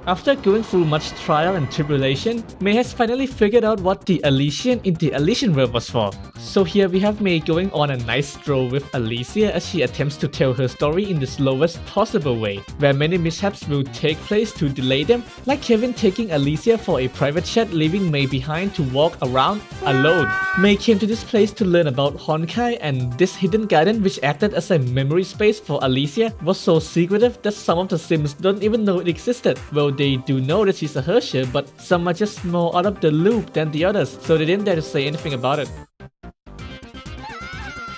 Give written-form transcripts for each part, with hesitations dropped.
After going through much trial and tribulation, May has finally figured out what the Elysian in the Elysian world was for. So here we have May going on a nice stroll with Elysia as she attempts to tell her story in the slowest possible way, where many mishaps will take place to delay them, like Kevin taking Elysia for a private chat, leaving May behind to walk around alone. May came to this place to learn about Honkai, and this hidden garden, which acted as a memory space for Elysia, was so secretive that some of the Sims don't even know it existed. Well, they do know that she's a Herrscher, but some are just more out of the loop than the others, so they didn't dare to say anything about it.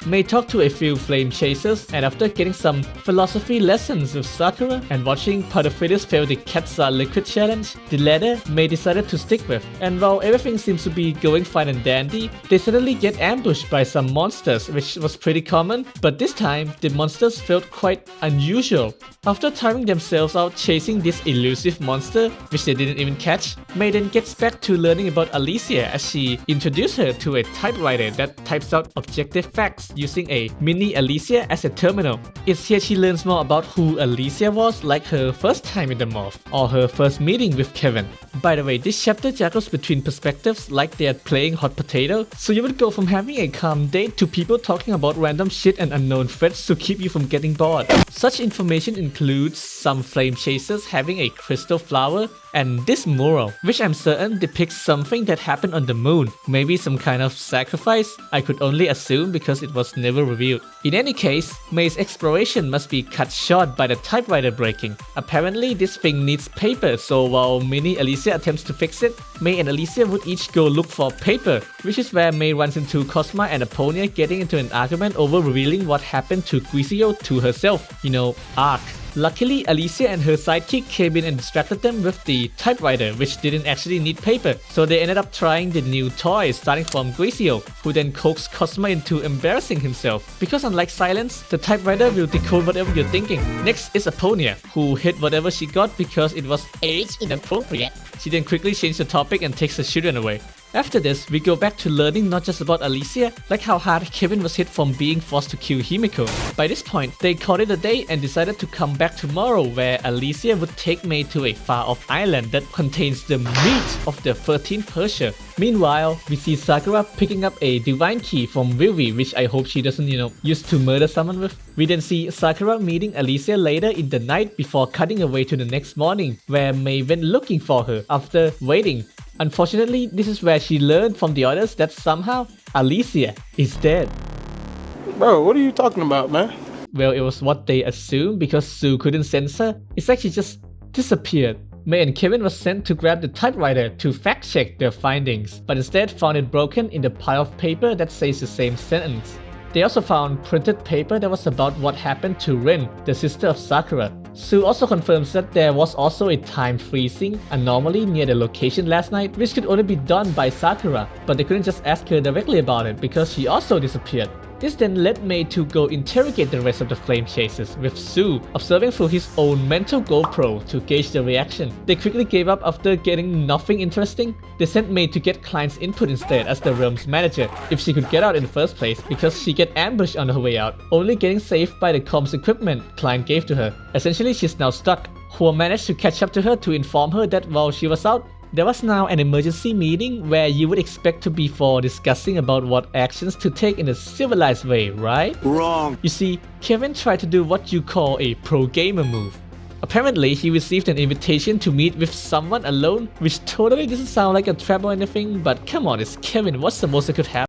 May talked to a few flame chasers, and after getting some philosophy lessons with Sakura and watching Padophilus fail the Katsa liquid challenge, the latter May decided to stick with. And while everything seems to be going fine and dandy, they suddenly get ambushed by some monsters, which was pretty common, but this time the monsters felt quite unusual. After tiring themselves out chasing this elusive monster, which they didn't even catch, May then gets back to learning about Elysia as she introduced her to a typewriter that types out objective facts using a mini Elysia as a terminal. It's here she learns more about who Elysia was, like her first time in the morph, or her first meeting with Kevin. By the way, this chapter juggles between perspectives like they are playing hot potato, so you would go from having a calm date to people talking about random shit and unknown threats to keep you from getting bored. Such information includes some flame chasers having a crystal flower, and this mural, which I'm certain depicts something that happened on the moon, maybe some kind of sacrifice. I could only assume because it was never revealed. In any case, May's exploration must be cut short by the typewriter breaking. Apparently this thing needs paper, so while Mini Elysia attempts to fix it, May and Elysia would each go look for paper, which is where May runs into Cosma and Aponia getting into an argument over revealing what happened to Guizio to herself. You know, Ark. Luckily, Elysia and her sidekick came in and distracted them with the typewriter, which didn't actually need paper, so they ended up trying the new toy starting from Guizio, who then coaxed Cosma into embarrassing himself. Because unlike Silence, the typewriter will decode whatever you're thinking. Next is Aponia, who hid whatever she got because it was age inappropriate. She then quickly changed the topic and takes the children away. After this, we go back to learning not just about Elysia, like how hard Kevin was hit from being forced to kill Himiko. By this point, they called it a day and decided to come back tomorrow, where Elysia would take May to a far-off island that contains the meat of the 13th Herrscher. Meanwhile, we see Sakura picking up a divine key from Vill-V, which I hope she doesn't, use to murder someone with. We then see Sakura meeting Elysia later in the night before cutting away to the next morning, where May went looking for her after waiting. Unfortunately, this is where she learned from the others that somehow Elysia is dead. Bro, what are you talking about, man? Well, it was what they assumed because Sue couldn't sense her. It's like she just disappeared. May and Kevin was sent to grab the typewriter to fact-check their findings, but instead found it broken in the pile of paper that says the same sentence. They also found printed paper that was about what happened to Rin, the sister of Sakura. Sue also confirms that there was also a time freezing anomaly near the location last night, which could only be done by Sakura, but they couldn't just ask her directly about it because she also disappeared. This then led May to go interrogate the rest of the flame chasers, with Sue observing through his own mental GoPro to gauge the reaction. They quickly gave up after getting nothing interesting. They sent May to get Klein's input instead as the realm's manager, if she could get out in the first place, because she get ambushed on her way out, only getting saved by the comms equipment Klein gave to her. Essentially, she's now stuck. Hua managed to catch up to her to inform her that while she was out, there was now an emergency meeting where you would expect to be for discussing about what actions to take in a civilized way, right? Wrong. You see, Kevin tried to do what you call a pro-gamer move. Apparently, he received an invitation to meet with someone alone, which totally doesn't sound like a trap or anything, but come on, it's Kevin, what's the most that could happen?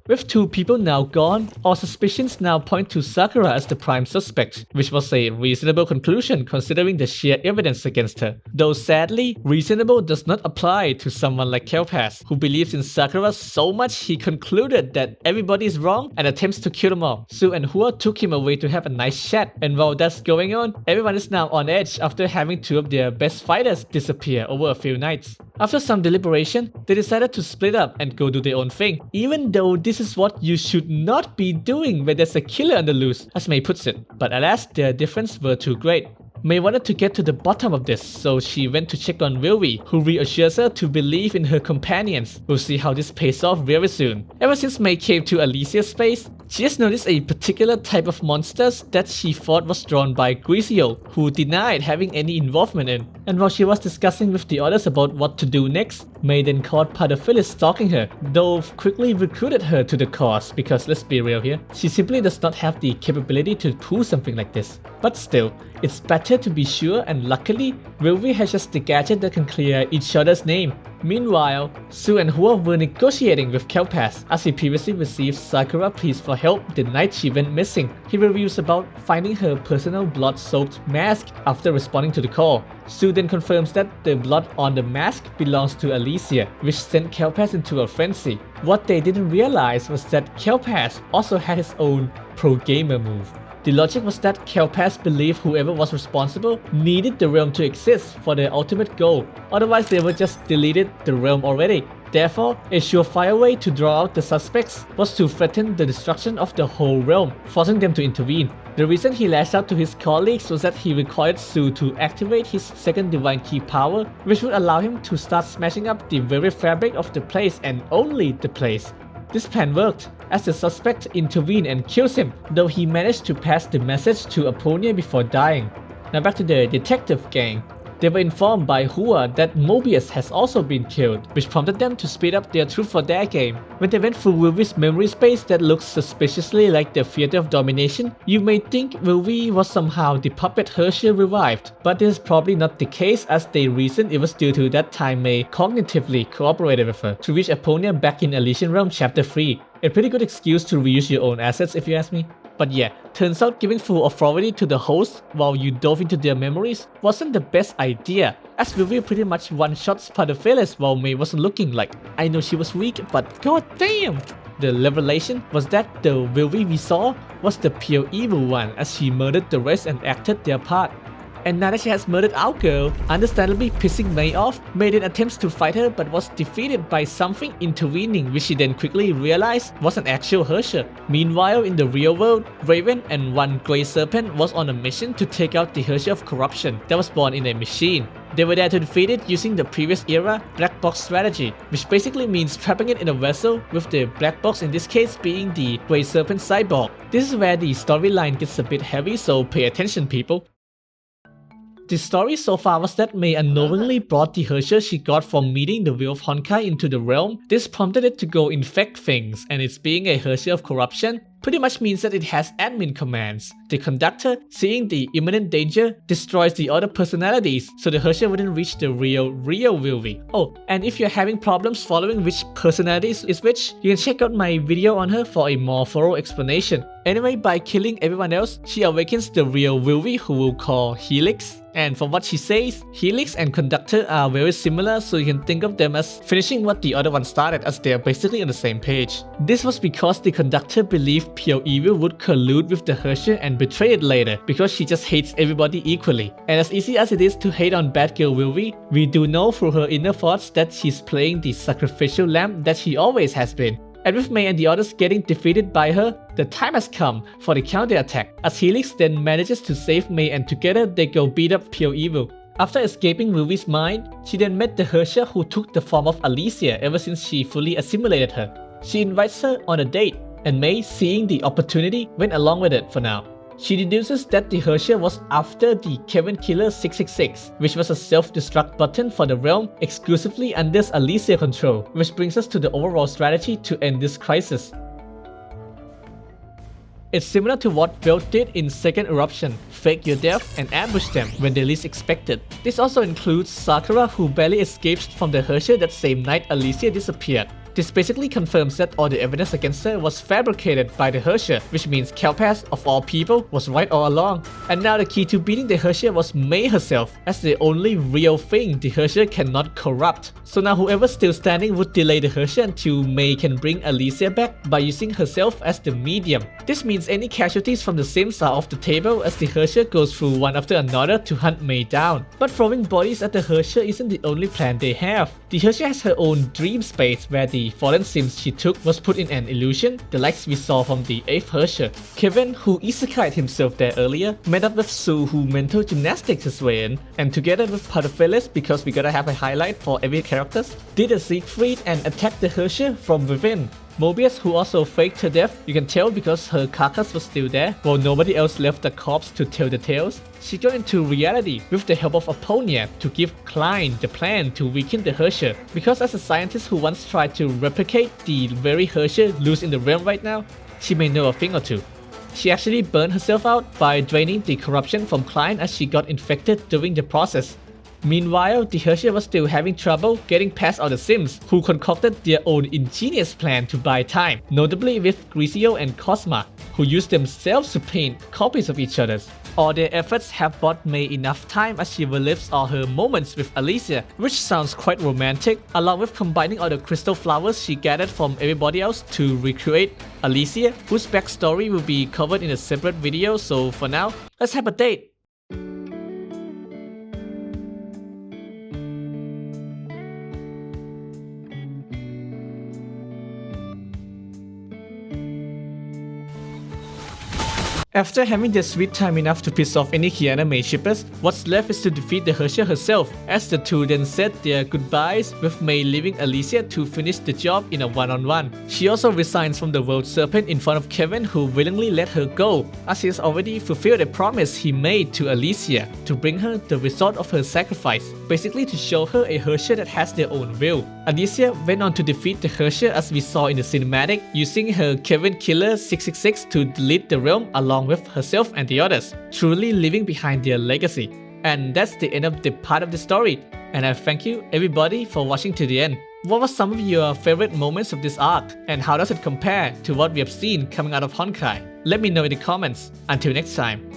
With two people now gone, our suspicions now point to Sakura as the prime suspect, which was a reasonable conclusion considering the sheer evidence against her. Though sadly, reasonable does not apply to someone like Kelpas, who believes in Sakura so much he concluded that everybody is wrong and attempts to kill them all. Sue and Hua took him away to have a nice chat, and while that's going on, everyone is now on edge after having two of their best fighters disappear over a few nights. After some deliberation, they decided to split up and go do their own thing, even though this is what you should not be doing when there's a killer on the loose, as May puts it. But alas, their differences were too great. May wanted to get to the bottom of this, so she went to check on Vill-V, who reassures her to believe in her companions. We'll see how this pays off very soon. Ever since May came to Elysia's space, she has noticed a particular type of monsters that she thought was drawn by Grizzio, who denied having any involvement in. And while she was discussing with the others about what to do next, May then caught Padophilus stalking her, though quickly recruited her to the cause because let's be real here, she simply does not have the capability to pull something like this. But still, it's better to be sure, and luckily, Vill-V has just the gadget that can clear each other's name. Meanwhile, Su and Hua were negotiating with Kelpas as he previously received Sakura pleas for help the night she went missing. He reveals about finding her personal blood-soaked mask after responding to the call. Su then confirms that the blood on the mask belongs to Elysia, which sent Kelpas into a frenzy. What they didn't realize was that Kelpas also had his own pro-gamer move. The logic was that Kelpas believed whoever was responsible needed the realm to exist for their ultimate goal, otherwise they would just deleted the realm already. Therefore, a surefire way to draw out the suspects was to threaten the destruction of the whole realm, forcing them to intervene. The reason he lashed out to his colleagues was that he required Su to activate his second divine key power, which would allow him to start smashing up the very fabric of the place and only the place. This plan worked, as the suspect intervened and kills him, though he managed to pass the message to Apollonia before dying. Now back to the detective gang. They were informed by Hua that Mobius has also been killed, which prompted them to speed up their Truth or Dare game. When they went through Vill-V's memory space that looks suspiciously like the Theater of Domination, you may think Vill-V was somehow the puppet Herschel revived, but this is probably not the case, as they reasoned it was due to that time May cognitively cooperated with her to reach Apollonia back in Elysian Realm Chapter 3. A pretty good excuse to reuse your own assets if you ask me. But yeah, turns out giving full authority to the host while you dove into their memories wasn't the best idea, as Vill-V pretty much one-shots Padophilus while May wasn't looking. Like, I know she was weak, but god damn! The revelation was that the Vill-V we saw was the pure evil one, as she murdered the rest and acted their part. And now that she has murdered our girl, understandably pissing May off, May then attempts to fight her but was defeated by something intervening, which she then quickly realized was an actual Herschel. Meanwhile, in the real world, Raven and one Grey Serpent was on a mission to take out the Herschel of corruption that was born in a machine. They were there to defeat it using the previous era black box strategy, which basically means trapping it in a vessel, with the black box in this case being the Grey Serpent cyborg. This is where the storyline gets a bit heavy, so pay attention people. The story so far was that May unknowingly brought the Herschel she got from meeting the Will of Honkai into the realm. This prompted it to go infect things, and its being a Herschel of corruption pretty much means that it has admin commands. The conductor, seeing the imminent danger, destroys the other personalities, so the Herschel wouldn't reach the real Vill-V. Oh, and if you're having problems following which personalities is which, you can check out my video on her for a more thorough explanation. Anyway, by killing everyone else, she awakens the real Vill-V, who we'll call Helix. And from what she says, Helix and Conductor are very similar, so you can think of them as finishing what the other one started, as they are basically on the same page. This was because the Conductor believed pure evil would collude with the Herschel and betray it later, because she just hates everybody equally. And as easy as it is to hate on bad girl Vill-V, we do know through her inner thoughts that she's playing the sacrificial lamb that she always has been. And with May and the others getting defeated by her, the time has come for the counter-attack, as Helix then manages to save May and together they go beat up pure evil. After escaping Vill-V's mind, she then met the Herschel who took the form of Elysia ever since she fully assimilated her. She invites her on a date, and May, seeing the opportunity, went along with it for now. She deduces that the Herschel was after the Kevin Killer 666, which was a self-destruct button for the realm exclusively under Elysia control, which brings us to the overall strategy to end this crisis. It's similar to what Vill did in Second Eruption, fake your death and ambush them when they least expected. This also includes Sakura, who barely escaped from the Herschel that same night Elysia disappeared. This basically confirms that all the evidence against her was fabricated by the Herschel, which means Kelpas, of all people, was right all along. And now the key to beating the Herschel was May herself, as the only real thing the Herschel cannot corrupt. So now whoever's still standing would delay the Herschel until May can bring Elysia back by using herself as the medium. This means any casualties from the Sims are off the table, as the Herschel goes through one after another to hunt May down. But throwing bodies at the Herschel isn't the only plan they have. The Herschel has her own dream space where the the fallen sims she took was put in an illusion, the likes we saw from the 8th Herrscher. Kevin, who isekai'd himself there earlier, met up with Sue, who mental gymnastics his way in, and together with Paterfelis, because we gotta have a highlight for every character, did a Siegfried and attacked the Herrscher from within. Mobius, who also faked her death, you can tell because her carcass was still there, while nobody else left the corpse to tell the tales. She got into reality with the help of Apollonia to give Klein the plan to weaken the Herrscher, because as a scientist who once tried to replicate the very Herrscher loose in the realm right now, she may know a thing or two. She actually burned herself out by draining the corruption from Klein as she got infected during the process. Meanwhile, the Herrscher was still having trouble getting past all the Sims, who concocted their own ingenious plan to buy time, notably with Grisio and Cosma, who used themselves to paint copies of each other's. All their efforts have bought May enough time as she relives all her moments with Elysia, which sounds quite romantic, along with combining all the crystal flowers she gathered from everybody else to recreate Elysia, whose backstory will be covered in a separate video, so for now, let's have a date! After having their sweet time enough to piss off any Kiana May shippers, what's left is to defeat the Herrscher herself, as the two then said their goodbyes, with May leaving Elysia to finish the job in a one-on-one. She also resigns from the World Serpent in front of Kevin, who willingly let her go, as he has already fulfilled a promise he made to Elysia to bring her the result of her sacrifice, basically to show her a Herrscher that has their own will. Elysia went on to defeat the Herrscher as we saw in the cinematic, using her Kevin Killer 666 to delete the realm along with herself and the others, truly leaving behind their legacy. And that's the end of the part of the story, and I thank you everybody for watching to the end. What were some of your favorite moments of this arc, and how does it compare to what we have seen coming out of Honkai? Let me know in the comments. Until next time.